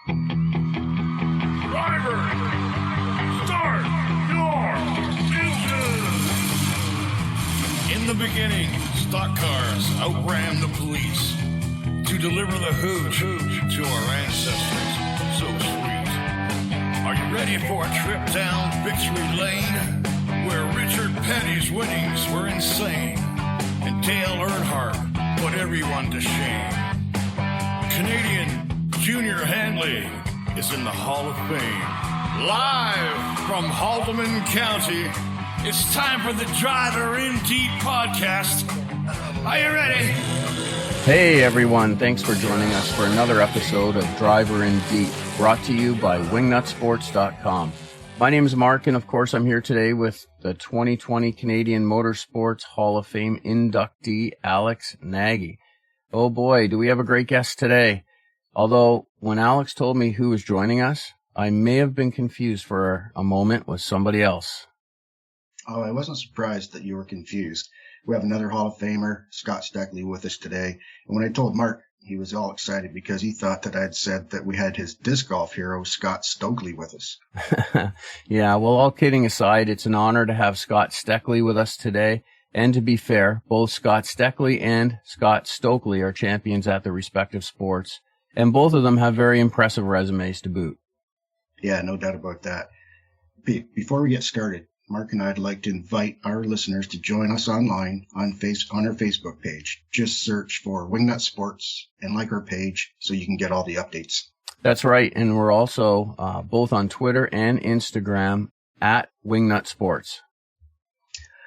Driver, start your engine! In the beginning, stock cars outran the police to deliver the hooch to our ancestors. So sweet. Are you ready for a trip down victory lane, where Richard Petty's winnings were insane and Dale Earnhardt put everyone to shame? Canadian Junior Handley is in the Hall of Fame. Live from Haldeman County, it's time for the Driver in Deep podcast. Are you ready? Hey everyone, thanks for joining us for another episode of Driver in Deep, brought to you by wingnutsports.com. My name is Mark, and of course I'm here today with the 2020 Canadian Motorsports Hall of Fame inductee, Alex Nagy. Oh boy, do we have a great guest today. Although, when Alex told me who was joining us, I may have been confused for a moment with somebody else. Oh, I wasn't surprised that you were confused. We have another Hall of Famer, Scott Steckly, with us today. And when I told Mark, he was all excited because he thought that I'd said that we had his disc golf hero, Scott Stokely, with us. Yeah, well, all kidding aside, it's an honor to have Scott Steckly with us today. And to be fair, both Scott Steckly and Scott Stokely are champions at their respective sports. And both of them have very impressive resumes to boot. Yeah, no doubt about that. Before we get started, Mark and I'd like to invite our listeners to join us online on our Facebook page. Just search for Wingnut Sports and like our page so you can get all the updates. That's right. And we're also both on Twitter and Instagram at Wingnut Sports.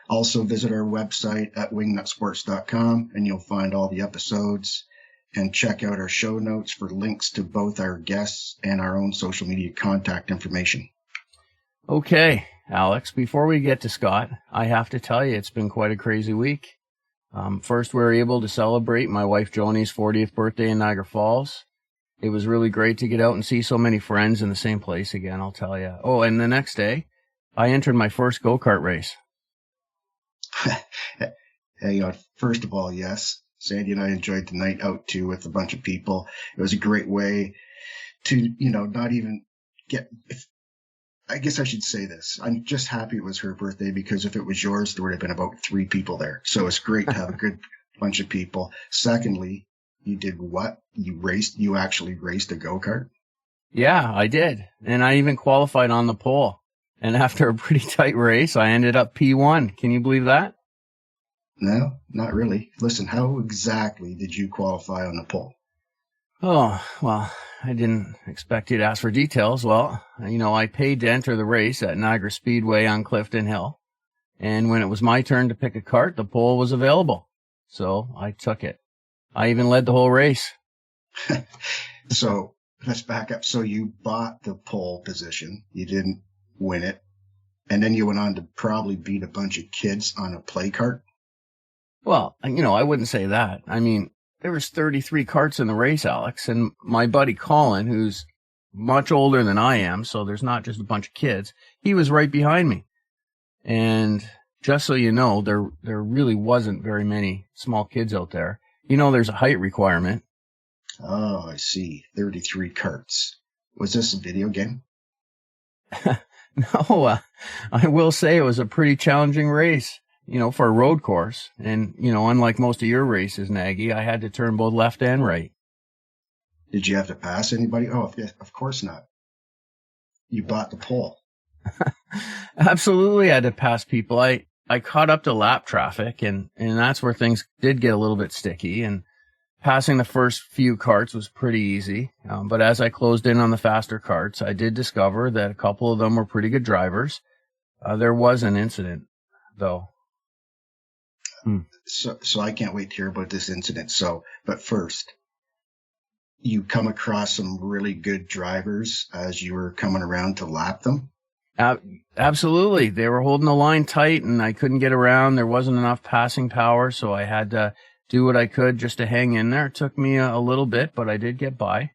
Also visit our website at wingnutsports.com and you'll find all the episodes, and check out our show notes for links to both our guests and our own social media contact information. Okay, Alex, before we get to Scott, I have to tell you it's been quite a crazy week. First, we were able to celebrate my wife Joni's 40th birthday in Niagara Falls. It was really great to get out and see so many friends in the same place again, I'll tell you. Oh, and the next day, I entered my first go-kart race. Hey, first of all, yes. Sandy and I enjoyed the night out too with a bunch of people. It was a great way to, not even I guess I should say this. I'm just happy it was her birthday, because if it was yours, there would have been about 3 people there. So it's great to have a good bunch of people. Secondly, you did what? You actually raced a go-kart? Yeah, I did. And I even qualified on the pole. And after a pretty tight race, I ended up P1. Can you believe that? No, not really. Listen, how exactly did you qualify on the pole? Oh, well, I didn't expect you to ask for details. Well, I paid to enter the race at Niagara Speedway on Clifton Hill. And when it was my turn to pick a kart, the pole was available. So I took it. I even led the whole race. So let's back up. So you bought the pole position. You didn't win it. And then you went on to probably beat a bunch of kids on a play kart. Well, I wouldn't say that. I mean, there was 33 karts in the race, Alex, and my buddy Colin, who's much older than I am, so there's not just a bunch of kids, he was right behind me. And just so you know, there really wasn't very many small kids out there. There's a height requirement. Oh, I see. 33 karts. Was this a video game? No, I will say it was a pretty challenging race. For a road course. And, unlike most of your races, Nagy, I had to turn both left and right. Did you have to pass anybody? Oh, of course not. You bought the pole. Absolutely, I had to pass people. I caught up to lap traffic, and that's where things did get a little bit sticky. And passing the first few karts was pretty easy. But as I closed in on the faster karts, I did discover that a couple of them were pretty good drivers. There was an incident, though. So I can't wait to hear about this incident. But first, you come across some really good drivers as you were coming around to lap them? Absolutely. They were holding the line tight and I couldn't get around. There wasn't enough passing power, so I had to do what I could just to hang in there. It took me a little bit, but I did get by.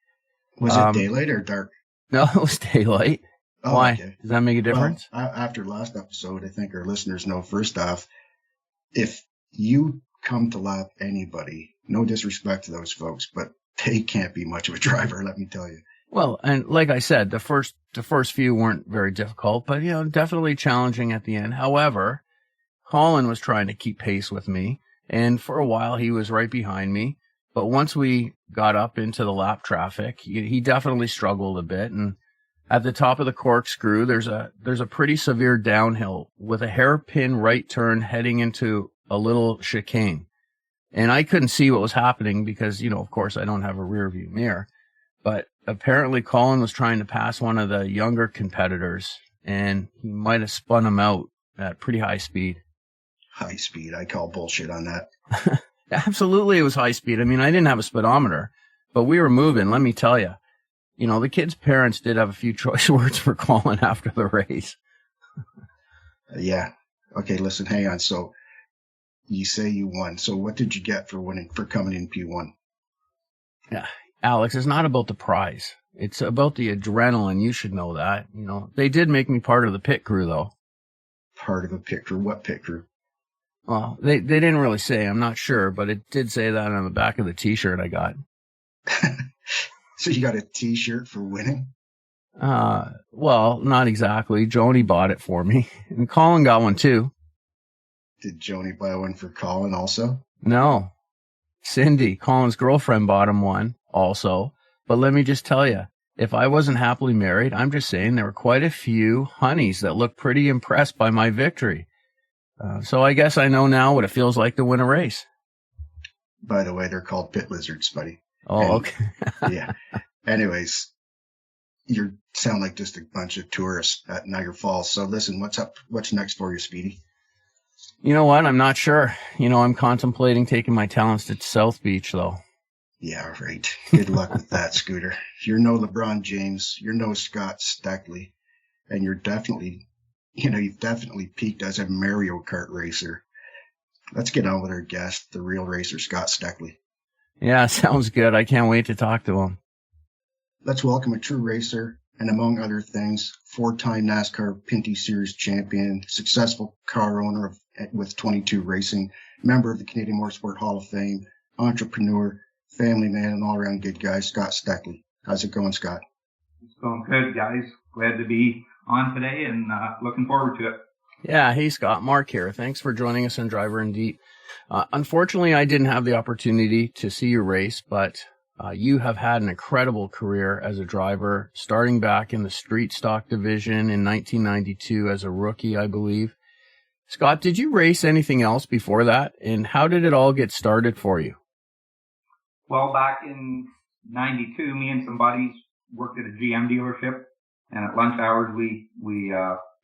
Was it daylight or dark? No, it was daylight. Oh, why? Okay. Does that make a difference? Well, after last episode, I think our listeners know, first off, if you come to lap anybody, no disrespect to those folks, but they can't be much of a driver, let me tell you. Well, and like I said, the first few weren't very difficult, but definitely challenging at the end. However, Colin was trying to keep pace with me, and for a while he was right behind me. But once we got up into the lap traffic, he definitely struggled a bit. And at the top of the corkscrew, there's a pretty severe downhill with a hairpin right turn heading into a little chicane. And I couldn't see what was happening because, of course I don't have a rear view mirror. But apparently Colin was trying to pass one of the younger competitors, and he might have spun him out at pretty high speed. High speed. I call bullshit on that. Absolutely, it was high speed. I mean, I didn't have a speedometer, but we were moving, let me tell you. The kid's parents did have a few choice words for Colin after the race. Yeah. Okay, listen, hang on. So you say you won. So what did you get for coming in P1? Yeah, Alex, it's not about the prize. It's about the adrenaline. You should know that. They did make me part of the pit crew, though. Part of a pit crew? What pit crew? Well, they didn't really say. I'm not sure, but it did say that on the back of the T-shirt I got. So you got a T-shirt for winning? Well, not exactly. Joni bought it for me, and Colin got one too. Did Joni buy one for Colin also? No. Cindy, Colin's girlfriend, bought him one also. But let me just tell you, if I wasn't happily married, I'm just saying there were quite a few honeys that looked pretty impressed by my victory. So I guess I know now what it feels like to win a race. By the way, they're called pit lizards, buddy. Oh, okay. Yeah. Anyways, you sound like just a bunch of tourists at Niagara Falls. So listen, what's up? What's next for you, Speedy? You know what? I'm not sure. I'm contemplating taking my talents to South Beach, though. Yeah, right. Good luck with that, Scooter. You're no LeBron James. You're no Scott Steckly. And you've definitely peaked as a Mario Kart racer. Let's get on with our guest, the real racer, Scott Steckly. Yeah, sounds good. I can't wait to talk to him. Let's welcome a true racer and, among other things, 4-time NASCAR Pinty Series champion, successful car owner with 22 Racing, member of the Canadian Motorsport Hall of Fame, entrepreneur, family man, and all-around good guy, Scott Steckly. How's it going, Scott? It's going good, guys. Glad to be on today and looking forward to it. Yeah, hey Scott, Mark here. Thanks for joining us on Driver in Deep. Unfortunately, I didn't have the opportunity to see you race, but you have had an incredible career as a driver, starting back in the street stock division in 1992 as a rookie, I believe. Scott, did you race anything else before that, and how did it all get started for you? Well, back in 92, me and some buddies worked at a GM dealership, and at lunch hours we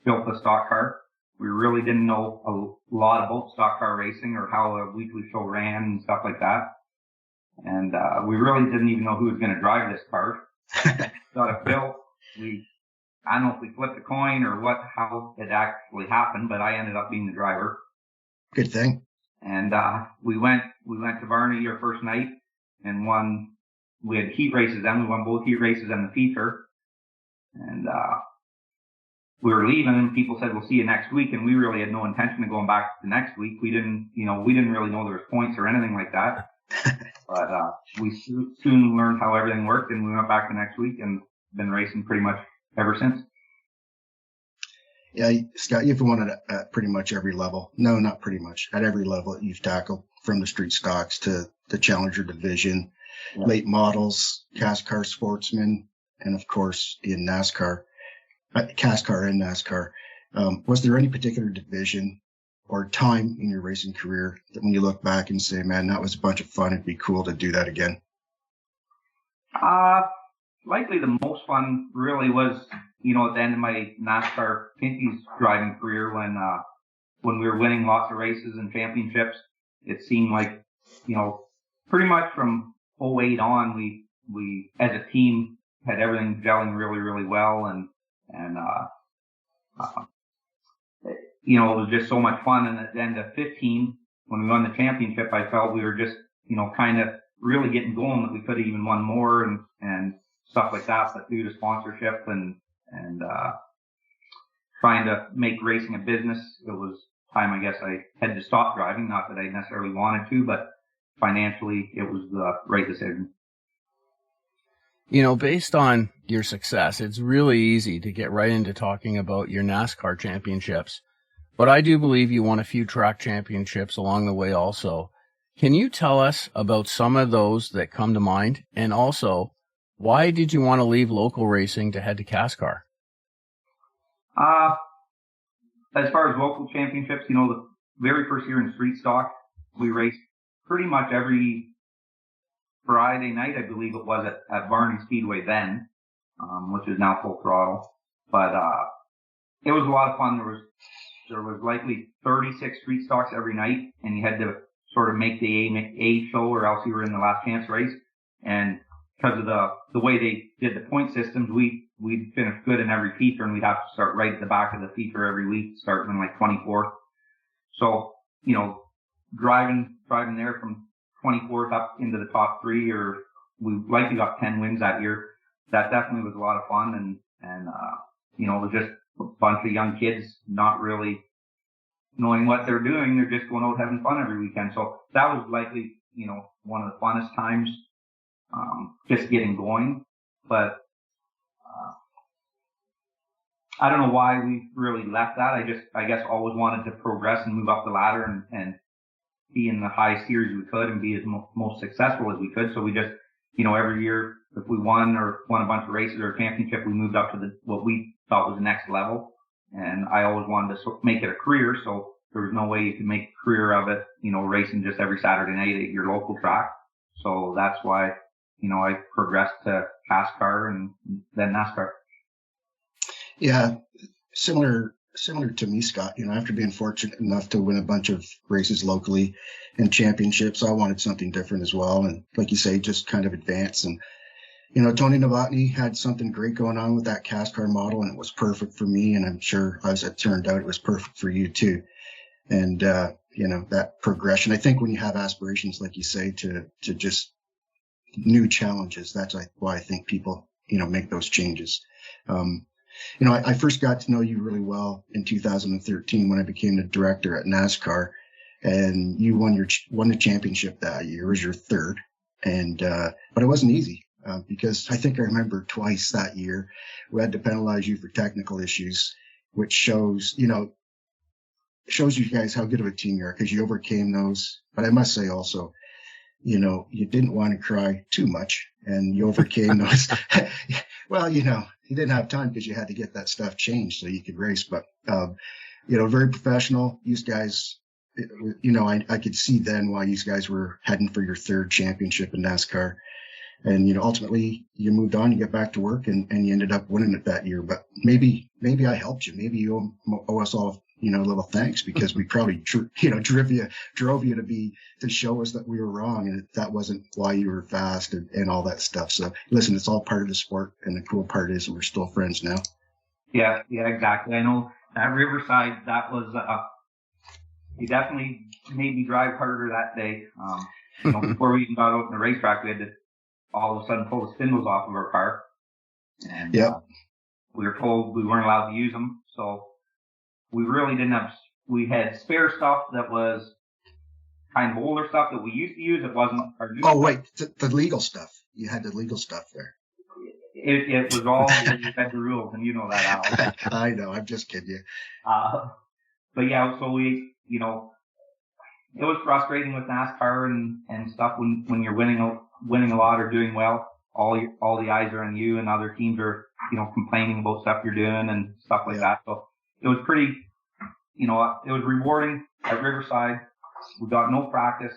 built a stock car. We really didn't know a lot about stock car racing or how a weekly show ran and stuff like that. And we really didn't even know who was going to drive this car. Got it built. I don't know if we flipped a coin or how it actually happened, but I ended up being the driver. Good thing. And we went to Varney our first night and won. We had heat races then. We won both heat races and the feature. And we were leaving, and people said, "We'll see you next week." And we really had no intention of going back the next week. We didn't really know there was points or anything like that. But we soon learned how everything worked, and we went back the next week and been racing pretty much ever since. Yeah, Scott, you've won it at pretty much every level. No, not pretty much. At every level that you've tackled, from the street stocks to the Challenger division, late models, CASCAR Sportsman, and of course in NASCAR, CASCAR and NASCAR. Was there any particular division or time in your racing career that when you look back and say, man, that was a bunch of fun, it'd be cool to do that again? Likely the most fun really was, at the end of my NASCAR Pinty's driving career when we were winning lots of races and championships. It seemed like, pretty much from 2008 on, we as a team had everything gelling really, really well, and it was just so much fun. And at the end of 15, when we won the championship, I felt we were just, kind of really getting going, that we could have even won more and stuff like that. But due to sponsorship and trying to make racing a business, it was time, I guess, I had to stop driving. Not that I necessarily wanted to, but financially it was the right decision. You know, based on your success, it's really easy to get right into talking about your NASCAR championships. But I do believe you won a few track championships along the way also. Can you tell us about some of those that come to mind? And also, why did you want to leave local racing to head to CASCAR? As far as local championships, you know, the very first year in street stock, we raced pretty much every Friday night, I believe it was, at Varney Speedway then, which is now full throttle. But it was a lot of fun. There was likely 36 street stocks every night, and you had to sort of make the A show, or else you were in the last chance race. And because of the way they did the point systems, we'd finish good in every feature, and we'd have to start right at the back of the feature every week, starting in like 24th. So, you know, driving there from 24th up into the top three, or we likely got 10 wins that year. That definitely was a lot of fun, and you know, it was just a bunch of young kids not really knowing what they're doing. They're just going out having fun every weekend. So that was likely, you know, one of the funnest times, just getting going. But I don't know why we really left that. I guess always wanted to progress and move up the ladder and be in the highest series we could and be as most successful as we could. So we just, you know, every year, if we won a bunch of races or a championship, we moved up to what we thought was the next level. And I always wanted to make it a career. So there was no way you could make a career of it, you know, racing just every Saturday night at your local track. So that's why, you know, I progressed to CASCAR and then NASCAR. Yeah, similar to me, Scott. You know, after being fortunate enough to win a bunch of races locally and championships, I wanted something different as well. And like you say, just kind of advance. And, you know, Tony Novotny had something great going on with that CASCAR model, and it was perfect for me. And I'm sure, as it turned out, it was perfect for you too. And, you know, that progression, I think when you have aspirations, like you say, to just new challenges, that's why I think people, you know, make those changes. You know, I first got to know you really well in 2013 when I became the director at NASCAR, and you won the championship that year. It was your third, and but it wasn't easy because I think I remember twice that year we had to penalize you for technical issues, which shows you guys how good of a team you are because you overcame those. But I must say also, you know, you didn't want to cry too much, and you overcame those. Well, you know, you didn't have time because you had to get that stuff changed so you could race. But, you know, very professional. You guys, you know, I could see then why you guys were heading for your third championship in NASCAR. And, you know, ultimately you moved on, you get back to work, and you ended up winning it that year. But maybe I helped you. Maybe you owe us all, you know, a little thanks because we probably, drove you to show us that we were wrong and that wasn't why you were fast and all that stuff. So listen, it's all part of the sport, and the cool part is we're still friends now. Yeah, exactly. I know at Riverside, that was, you definitely made me drive harder that day. You know, before we even got out in the racetrack, we had to all of a sudden pull the spindles off of our car. And we were told we weren't allowed to use them. So we really didn't have, we had spare stuff that was kind of older stuff that we used to use. It wasn't our new stuff. Wait, the legal stuff. You had the legal stuff there. It was all the rules, and you know that, Al. I know, I'm just kidding you. But yeah, so we, you know, it was frustrating with NASCAR and stuff when you're winning a lot or doing well. All the eyes are on you, and other teams are, you know, complaining about stuff you're doing and stuff like that. So it was pretty, you know, it was rewarding at Riverside. We got no practice,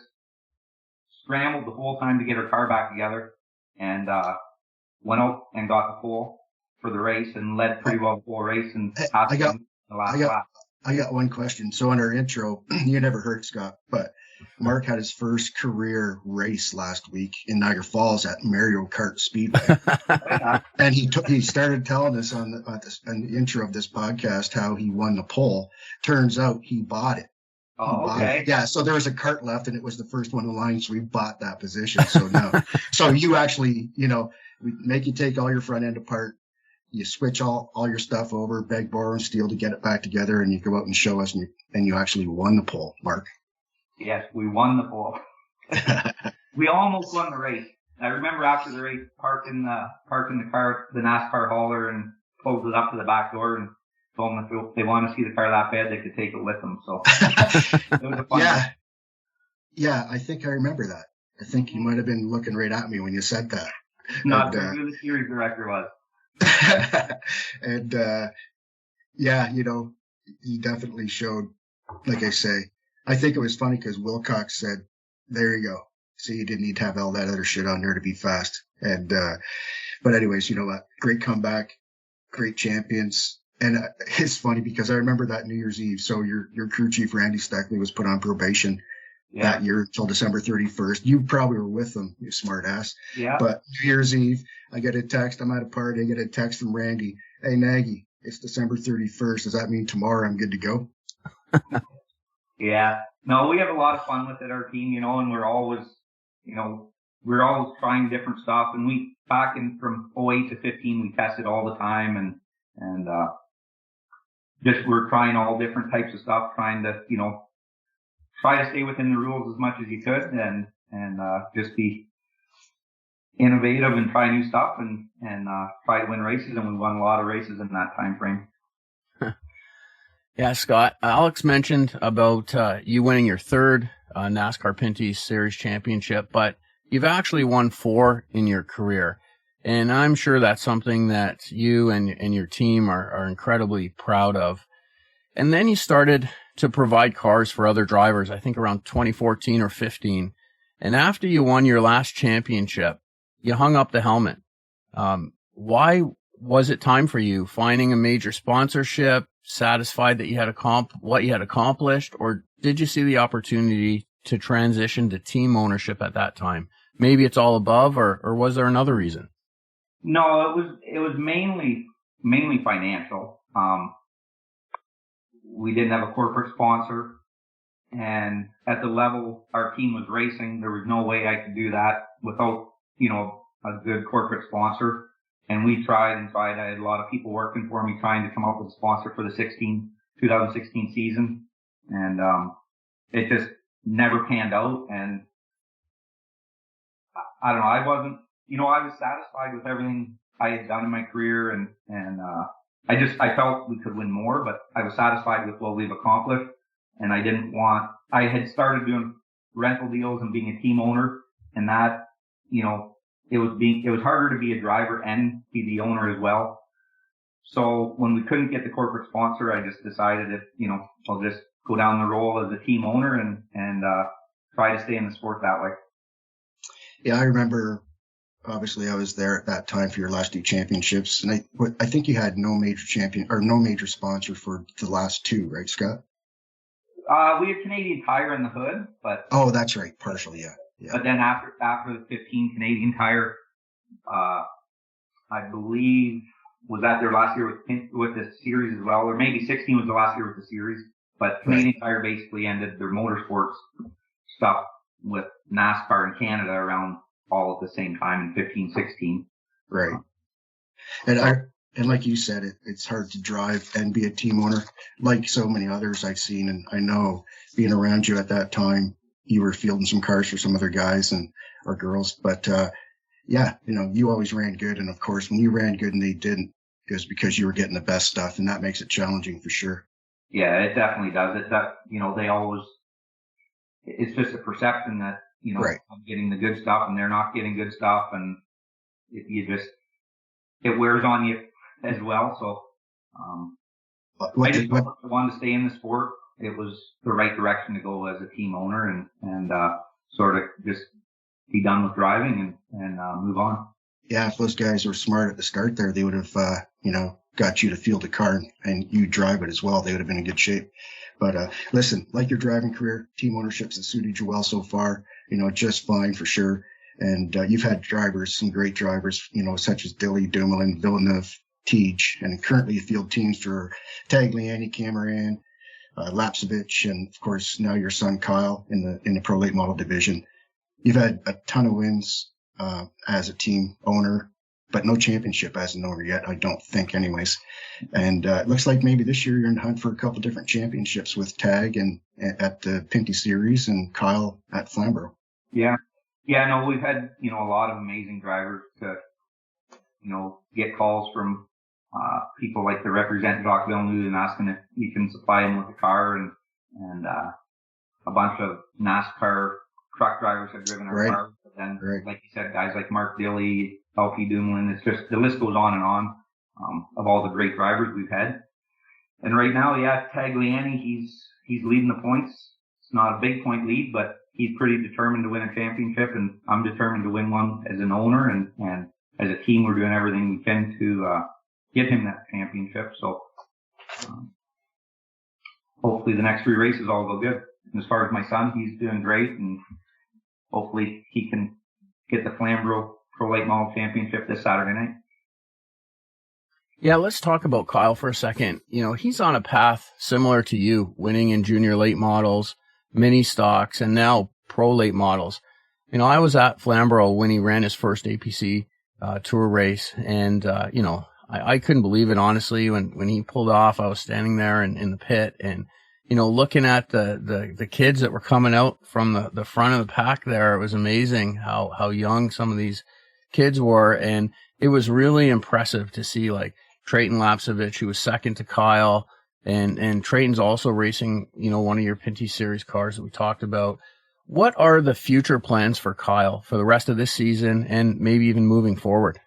scrambled the whole time to get our car back together, and went out and got the pole for the race and led pretty well the whole race and passed the last lap. I got one question. So in our intro, you never heard Scott, but Mark had his first career race last week in Niagara Falls at Mario Kart Speedway. And he started telling us on the intro of this podcast how he won the pole. Turns out he bought it. Oh, okay. Yeah, so there was a cart left, and it was the first one in line, so we bought that position. So now, so you actually, you know, we make you take all your front end apart, you switch all your stuff over, beg, borrow, and steal to get it back together, and you go out and show us, and you actually won the pole, Mark. Yes, we won the pole. We almost won the race. I remember after the race, parking the car, the NASCAR hauler, and closed it up to the back door and told them if they want to see the car that bad, they could take it with them. So it was a fun Yeah. Yeah, I think I remember that. I think you might have been looking right at me when you said that. Not sure who the series director was. And yeah, you know, he definitely showed, like I say, I think it was funny because Wilcox said, there you go. See, you didn't need to have all that other shit on there to be fast. And, but anyways, you know what? Great comeback, great champions. And it's funny because I remember that New Year's Eve. So your crew chief, Randy Steckly, was put on probation that year until December 31st. You probably were with them, you smart ass. Yeah. But New Year's Eve, I get a text. I'm at a party. I get a text from Randy. Hey, Nagy, it's December 31st. Does that mean tomorrow I'm good to go? Yeah. No, we have a lot of fun with it, our team, you know, and we're always trying different stuff. And back in from 08 to 15, we tested all the time and just we're trying all different types of stuff, trying to, you know, try to stay within the rules as much as you could and just be innovative and try new stuff and try to win races. And we won a lot of races in that time frame. Yeah, Scott, Alex mentioned about you winning your third NASCAR Pinty Series championship, but you've actually won 4 in your career. And I'm sure that's something that you and your team are incredibly proud of. And then you started to provide cars for other drivers, I think around 2014 or 15. And after you won your last championship, you hung up the helmet. Why was it time for you? Finding a major sponsorship, satisfied that you had what you had accomplished, or did you see the opportunity to transition to team ownership at that time? Maybe it's all above, or was there another reason? No, it was mainly financial. We didn't have a corporate sponsor, and at the level our team was racing, there was no way I could do that without, you know, a good corporate sponsor. And we tried. I had a lot of people working for me trying to come up with a sponsor for the 2016 season. And, it just never panned out. And I don't know, I was satisfied with everything I had done in my career and I felt we could win more, but I was satisfied with what we've accomplished. And I had started doing rental deals and being a team owner, and that, you know, it was harder to be a driver and be the owner as well. So when we couldn't get the corporate sponsor, I just decided that, you know, I'll just go down the role as a team owner and try to stay in the sport that way. Yeah, I remember, obviously I was there at that time for your last 2 championships, and I think you had no major sponsor for the last 2, right, Scott? We had Canadian Tire in the hood, but. Oh, that's right. Partially. Yeah. Yeah. But then after the 15, Canadian Tire, I believe was that their last year with the series as well, or maybe 16 was the last year with the series. But Canadian Tire basically ended their motorsports stuff with NASCAR in Canada around all at the same time in 15, 16. Right. And like you said, it's hard to drive and be a team owner, like so many others I've seen. And I know being around you at that time, you were fielding some cars for some other guys or girls. But, yeah, you know, you always ran good. And of course, when you ran good and they didn't, it was because you were getting the best stuff, and that makes it challenging for sure. Yeah, it definitely does. You know, it's just a perception that, you know, I'm getting the good stuff and they're not getting good stuff. And it wears on you as well. So, I just wanted to stay in the sport. It was the right direction to go as a team owner and sort of just be done with driving and move on. Yeah, if those guys were smart at the start there, they would have, you know, got you to field a car and you drive it as well. They would have been in good shape. But listen, like your driving career, team ownerships has suited you well so far, you know, just fine for sure. And you've had drivers, some great drivers, you know, such as Dilly, Dumoulin, Villeneuve, Teej, and currently you field teams for Tagliani, Cameron, Lapsevich, and of course now your son Kyle in the Pro Late Model division. You've had a ton of wins as a team owner, but no championship as an owner yet, I don't think, anyways. And it looks like maybe this year you're in the hunt for a couple different championships with Tag and at the Pinty Series and Kyle at Flamborough. Yeah, Yeah, no, we've had, a lot of amazing drivers to, get calls from, people like the represent Jacques Villeneuve and asking if you can supply him with a car, and a bunch of NASCAR truck drivers have driven our cars. But then, like you said, guys like Mark Dilley, Alfie Dumoulin, it's just, the list goes on and on, of all the great drivers we've had. And right now, Tagliani, he's leading the points. It's not a big point lead, but he's pretty determined to win a championship, and I'm determined to win one as an owner, and as a team, we're doing everything we can to get him that championship. So hopefully the next 3 races all go good. And as far as my son, he's doing great, and hopefully he can get the Flamborough Pro Late Model Championship this Saturday night. Yeah, let's talk about Kyle for a second. He's on a path similar to you, winning in junior late models, mini stocks, and now pro late models. I was at Flamborough when he ran his first APC tour race, and I couldn't believe it, honestly. When he pulled off, I was standing there in the pit, and looking at the kids that were coming out from the front of the pack there. It was amazing how young some of these kids were, and it was really impressive to see, like, Trayton Lapsevich, who was second to Kyle, and Trayton's also racing, one of your Pinty Series cars that we talked about. What are the future plans for Kyle for the rest of this season and maybe even moving forward?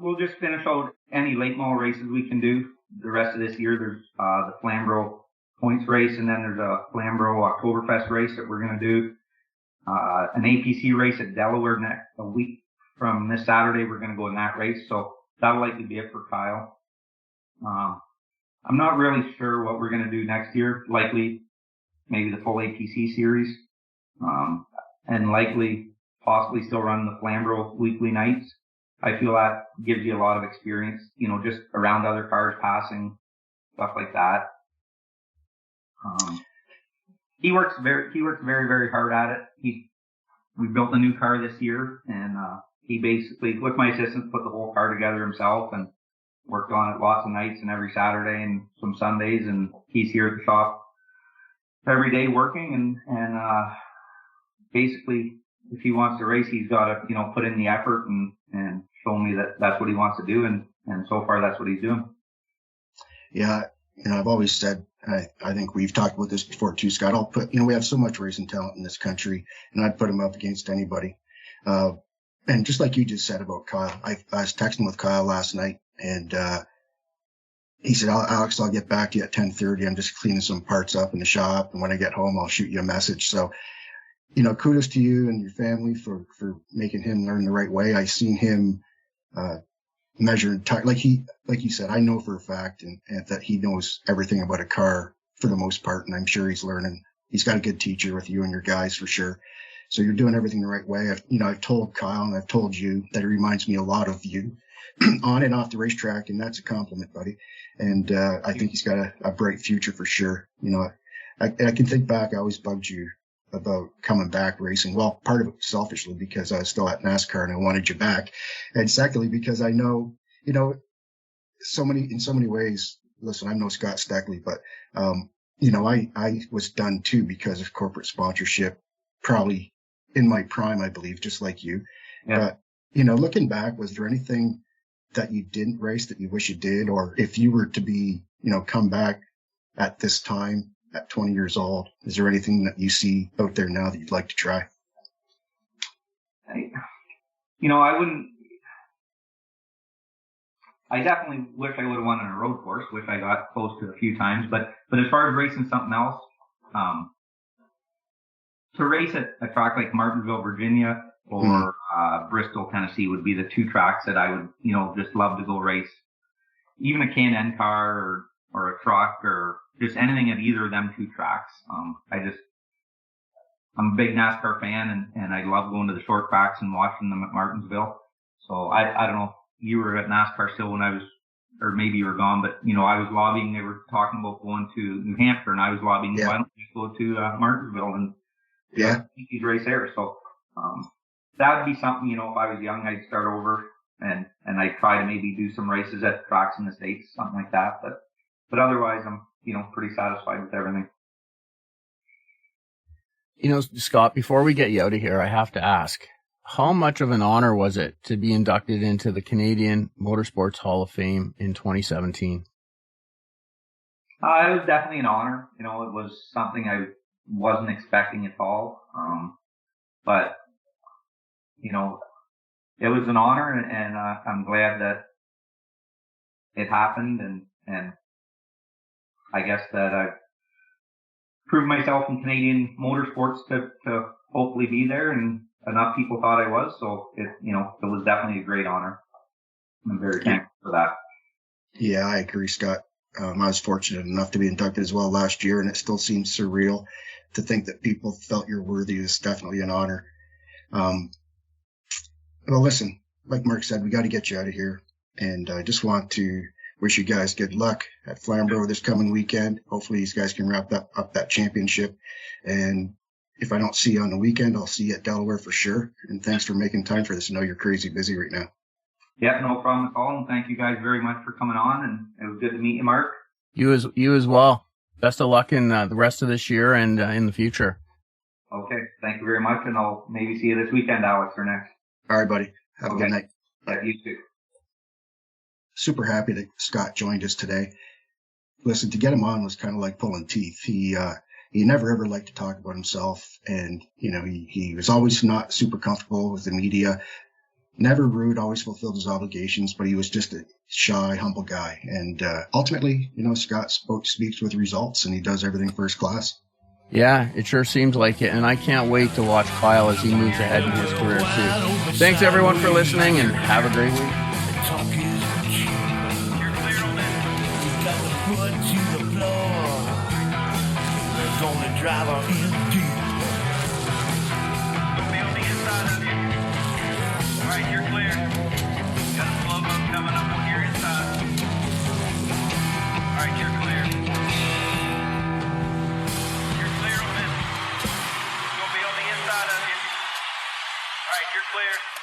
We'll just finish out any late model races we can do the rest of this year. There's the Flamborough points race, and then there's a Flamborough Oktoberfest race that we're going to do. An APC race at Delaware a week from this Saturday. We're going to go in that race, so that'll likely be it for Kyle. I'm not really sure what we're going to do next year. Likely, maybe the full APC series, and likely, possibly still run the Flamborough weekly nights. I feel that gives you a lot of experience, just around other cars, passing, stuff like that. He works very, very hard at it. We built a new car this year, and he basically, with my assistants, put the whole car together himself and worked on it lots of nights and every Saturday and some Sundays. And he's here at the shop every day working, and basically, if he wants to race, he's got to, put in the effort and show me that that's what he wants to do. And so far, that's what he's doing. Yeah. I've always said, I think we've talked about this before too, Scott. I'll put, we have so much racing talent in this country, and I'd put him up against anybody. And just like you just said about Kyle, I was texting with Kyle last night, and he said, Alex, I'll get back to you at 10:30. I'm just cleaning some parts up in the shop, and when I get home, I'll shoot you a message. So, kudos to you and your family for making him learn the right way. I seen him measure like you said, I know for a fact and that he knows everything about a car for the most part, and I'm sure he's learning. He's got a good teacher with you and your guys for sure. So you're doing everything the right way. I've told Kyle and I've told you that it reminds me a lot of you on and off the racetrack, and that's a compliment, buddy. And I think he's got a bright future for sure. I can think back, I always bugged you about coming back racing. Well, part of it selfishly because I was still at NASCAR and I wanted you back. And secondly, because I know, in so many ways, listen, I'm no Scott Steckly, but, I was done too because of corporate sponsorship, probably in my prime, I believe, just like you. Yeah. But, looking back, was there anything that you didn't race that you wish you did? Or if you were to be, come back at this time, at 20 years old, is there anything that you see out there now that you'd like to try? I definitely wish I would have won on a road course, which I got close to a few times. But as far as racing something else, to race at a track like Martinsville, Virginia, or Bristol, Tennessee would be the 2 tracks that I would, just love to go race. Even a Can-Am car or a truck or just anything at either of them 2 tracks. I'm a big NASCAR fan, and I love going to the short tracks and watching them at Martinsville. So I don't know, you were at NASCAR still when I was, or maybe you were gone, but I was lobbying. They were talking about going to New Hampshire, and I was lobbying, why don't we just go to Martinsville and these race there. So that would be something, if I was young, I'd start over and I'd try to maybe do some races at tracks in the States, something like that. But otherwise, I'm pretty satisfied with everything. You know, Scott, before we get you out of here, I have to ask, how much of an honor was it to be inducted into the Canadian Motorsports Hall of Fame in 2017? It was definitely an honor. You know, it was something I wasn't expecting at all. But, you know, it was an honor, and I'm glad that it happened, and I guess that I've proved myself in Canadian motorsports to hopefully be there, and enough people thought I was, so it was definitely a great honor. I'm very thankful for that. Yeah, I agree, Scott. I was fortunate enough to be inducted as well last year, and it still seems surreal to think that people felt you're worthy. Is definitely an honor. Well, listen, like Mark said, we got to get you out of here, and I just want to wish you guys good luck at Flamborough this coming weekend. Hopefully, these guys can wrap up that championship, and if I don't see you on the weekend, I'll see you at Delaware for sure. And thanks for making time for this. I know you're crazy busy right now. Yeah, no problem at all. And thank you guys very much for coming on. And it was good to meet you, Mark. You as well. Best of luck in the rest of this year and in the future. Okay. Thank you very much. And I'll maybe see you this weekend, Alex, or next. All right, buddy. Have a good night. Yeah, you too. Super happy that Scott joined us today. Listen, to get him on was kind of like pulling teeth. He never ever liked to talk about himself, and he was always not super comfortable with the media. Never rude, always fulfilled his obligations, but he was just a shy, humble guy. And ultimately, Scott speaks with results, and he does everything first class. Yeah, it sure seems like it, and I can't wait to watch Kyle as he moves ahead in his career too. Thanks everyone for listening, and have a great week. Driver in deep. Don't be on the inside of you. All right, you're clear. Got a slow boat coming up on your inside. All right, you're clear. You're clear on this. It's going to be on the inside of you. All right, you're clear.